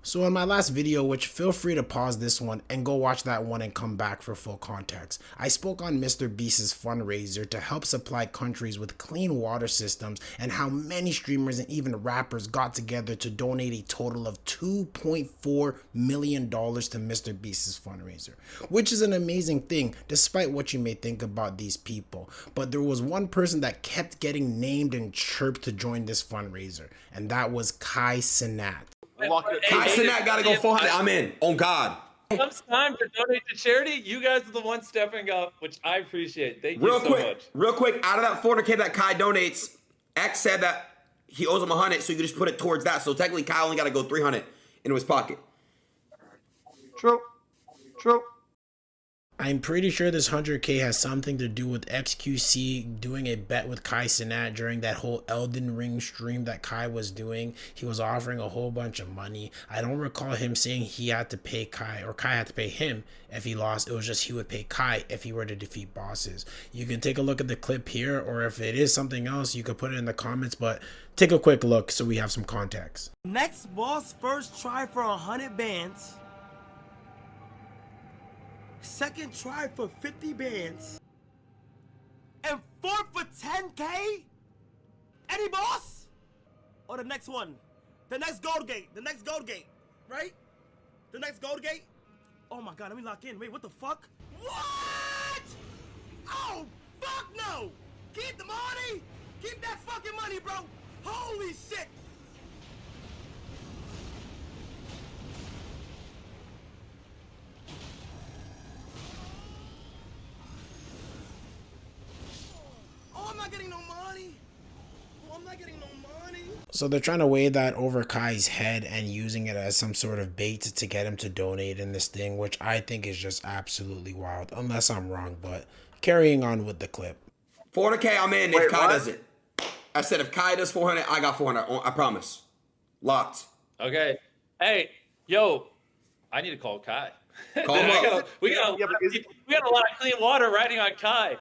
So in my last video, which feel free to pause this one and go watch that one and come back for full context, I spoke on MrBeast's fundraiser to help supply countries with clean water systems and how many streamers and even rappers got together to donate a total of $2.4 million to MrBeast's fundraiser, which is an amazing thing despite what you may think about these people. But there was one person that kept getting named and chirped to join this fundraiser, and that was Cenat. Kai Cenat gotta go 400. I'm in. On God. Comes time to donate to charity. You guys are the ones stepping up, which I appreciate. Thank you so much. Real quick, out of that 400K that Kai donates, X said that he owes him 100, so you can just put it towards that. So technically, Kai only got to go 300 into his pocket. True. I'm pretty sure this 100K has something to do with XQC doing a bet with Cenat during that whole Elden Ring stream that Kai was doing. He was offering a whole bunch of money. I don't recall him saying he had to pay Kai or Kai had to pay him if he lost. It was just he would pay Kai if he were to defeat bosses. You can take a look at the clip here, or if it is something else, you could put it in the comments, but take a quick look so we have some context. Next boss first try for 100 bands. Second try for 50 bands. And fourth for 10K? Any boss? Or the next one? The next gold gate. Right? The next gold gate? Oh my God, let me lock in. Wait, what the fuck? What? Oh, fuck no! Keep the money! Keep that fucking money, bro! Holy shit! I'm not getting no money. So they're trying to weigh that over Kai's head and using it as some sort of bait to get him to donate in this thing, which I think is just absolutely wild, unless I'm wrong. But carrying on with the clip. 400K, I'm in. If Kai does it, I said if Kai does 400, I got 400. I promise. Locked. Okay. Hey, yo, I need to call Kai. Call him up. We got a lot of clean water riding on Kai.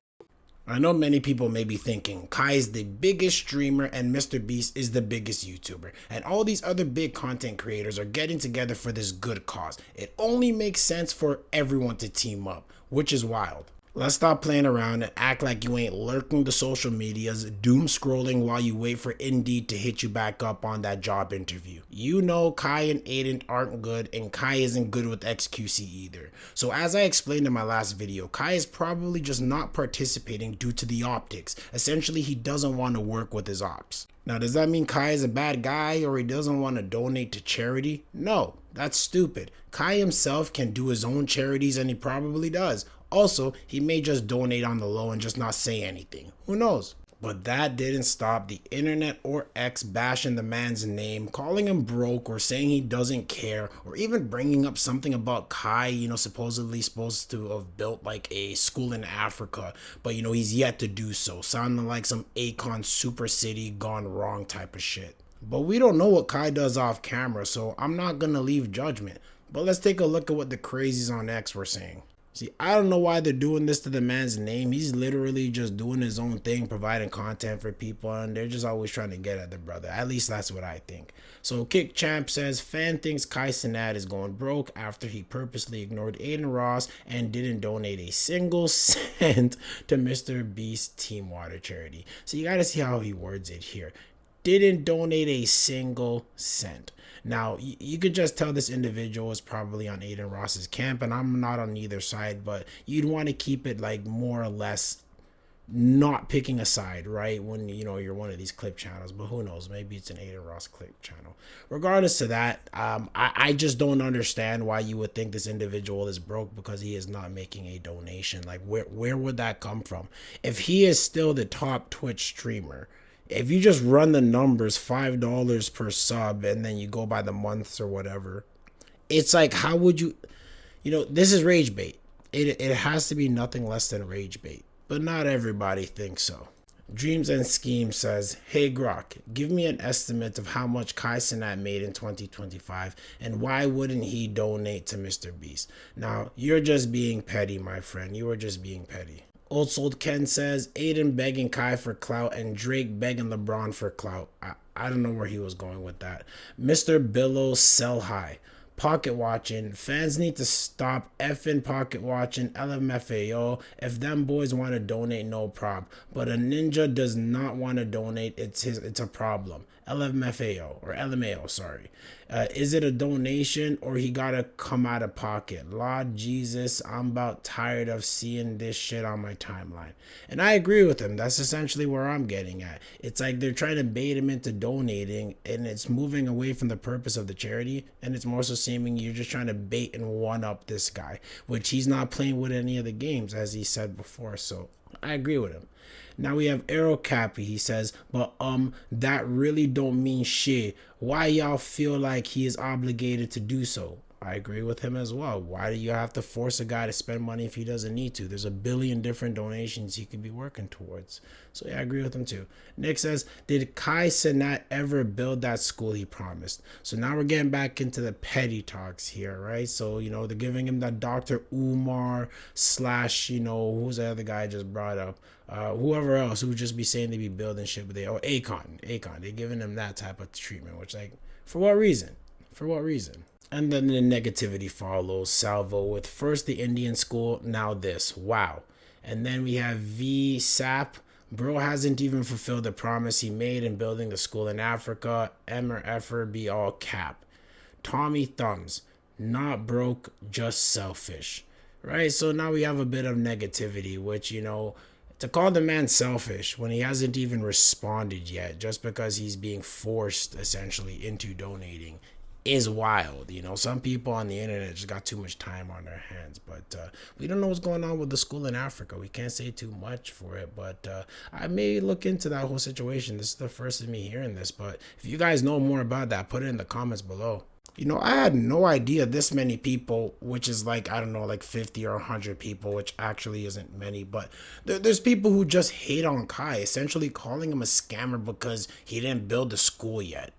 I know many people may be thinking Kai is the biggest streamer and MrBeast is the biggest YouTuber, and all these other big content creators are getting together for this good cause. It only makes sense for everyone to team up, which is wild. Let's stop playing around and act like you ain't lurking the social medias, doom scrolling while you wait for Indeed to hit you back up on that job interview. You know Kai and Aiden aren't good, and Kai isn't good with XQC either. So as I explained in my last video, Kai is probably just not participating due to the optics. Essentially, he doesn't want to work with his ops. Now, does that mean Kai is a bad guy or he doesn't want to donate to charity? No, that's stupid. Kai himself can do his own charities, and he probably does. Also, he may just donate on the low and just not say anything. Who knows? But that didn't stop the internet or X bashing the man's name, calling him broke or saying he doesn't care, or even bringing up something about Kai, supposedly supposed to have built like a school in Africa, but he's yet to do so, sounding like some Akon super city gone wrong type of shit. But we don't know what Kai does off camera, so I'm not gonna leave judgment. But let's take a look at what the crazies on X were saying. See, I don't know why they're doing this to the man's name. He's literally just doing his own thing, providing content for people, and they're just always trying to get at the brother. At least that's what I think. So Kick Champ says, fan thinks Kai Cenat is going broke after he purposely ignored Aiden Ross and didn't donate a single cent to MrBeast Team Water charity. So you gotta see how he words it here. Didn't donate a single cent. Now, you could just tell this individual is probably on Aiden Ross's camp, and I'm not on either side, but you'd want to keep it like more or less not picking a side, right? When, you're one of these clip channels, but who knows? Maybe it's an Aiden Ross clip channel. Regardless of that, I just don't understand why you would think this individual is broke because he is not making a donation. Like, where would that come from? If he is still the top Twitch streamer, if you just run the numbers, $5 per sub, and then you go by the months or whatever, it's like, how would you, this is rage bait. It has to be nothing less than rage bait, but not everybody thinks so. Dreams and Schemes says, hey Grok, give me an estimate of how much Kai Cenat made in 2025 and why wouldn't he donate to MrBeast? Now, you're just being petty, my friend. You are just being petty. Old Sold Ken says, Aiden begging Kai for clout and Drake begging LeBron for clout. I don't know where he was going with that. Mr. Billow sell high. Pocket watching. Fans need to stop effing pocket watching. LMFAO. If them boys want to donate, no prob. But a ninja does not want to donate. It's a problem. LMFAO or LMAO, sorry. Is it a donation or he gotta come out of pocket? Lord Jesus, I'm about tired of seeing this shit on my timeline. And I agree with him. That's essentially where I'm getting at. It's like they're trying to bait him into donating and it's moving away from the purpose of the charity. And it's more so seeming you're just trying to bait and one up this guy, which he's not playing with any of the games, as he said before. So I agree with him. Now we have Arrow Cappy. He says, but that really don't mean shit. Why y'all feel like he is obligated to do so? I agree with him as well. Why do you have to force a guy to spend money if he doesn't need to? There's a billion different donations he could be working towards. So yeah, I agree with him too. Nick says, did Kai Cenat ever build that school he promised? So now we're getting back into the petty talks here, right? So, you know, they're giving him that Dr. Umar / you know, who's the other guy I just brought up? Whoever else who would just be saying they be building shit, but Akon. They're giving him that type of treatment, which, like, for what reason? For what reason? And then the negativity follows, salvo with first the Indian school, now this. Wow. And then we have V Sap. Bro hasn't even fulfilled the promise he made in building the school in Africa. M or Effer be all cap. Tommy Thumbs. Not broke, just selfish. Right? So now we have a bit of negativity, which, you know, to call the man selfish when he hasn't even responded yet, just because he's being forced essentially into donating, is wild. You know, some people on the internet just got too much time on their hands, but we don't know what's going on with the school in Africa. We can't say too much for it, but I may look into that whole situation. This is the first of me hearing this, but if you guys know more about that, put it in the comments below. You know, I had no idea this many people, which is like, I don't know, like 50 or 100 people, which actually isn't many, but there's people who just hate on Kai, essentially calling him a scammer because he didn't build the school yet.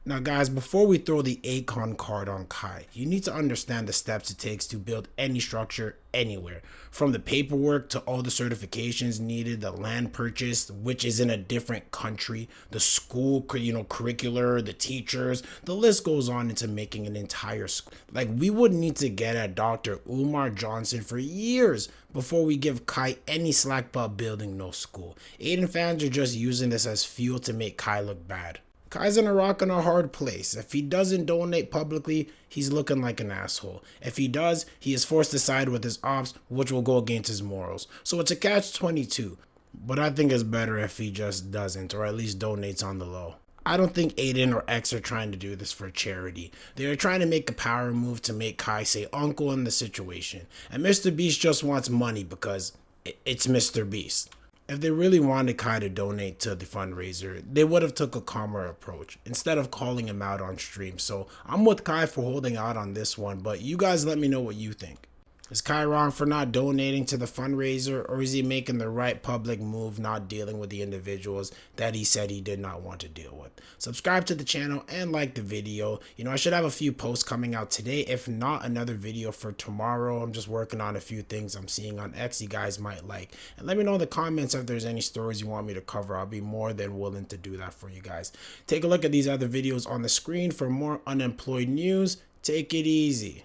Now guys, before we throw the Akon card on Kai, you need to understand the steps it takes to build any structure anywhere. From the paperwork to all the certifications needed, the land purchase, which is in a different country, the school, you know, curricular, the teachers, the list goes on into making an entire school. Like, we would need to get at Dr. Umar Johnson for years before we give Kai any slack about building no school. Aiden fans are just using this as fuel to make Kai look bad. Kai's in a rock and a hard place. If he doesn't donate publicly, he's looking like an asshole. If he does, he is forced to side with his ops, which will go against his morals. So it's a catch-22. But I think it's better if he just doesn't, or at least donates on the low. I don't think Aiden or X are trying to do this for charity. They are trying to make a power move to make Kai say uncle in the situation. And MrBeast just wants money because it's MrBeast. If they really wanted Kai to donate to the fundraiser, they would have took a calmer approach instead of calling him out on stream. So I'm with Kai for holding out on this one, but you guys let me know what you think. Is Kai wrong for not donating to the fundraiser, or is he making the right public move, not dealing with the individuals that he said he did not want to deal with? Subscribe to the channel and like the video. You know, I should have a few posts coming out today, if not another video for tomorrow. I'm just working on a few things I'm seeing on X you guys might like. And let me know in the comments if there's any stories you want me to cover. I'll be more than willing to do that for you guys. Take a look at these other videos on the screen for more unemployed news. Take it easy.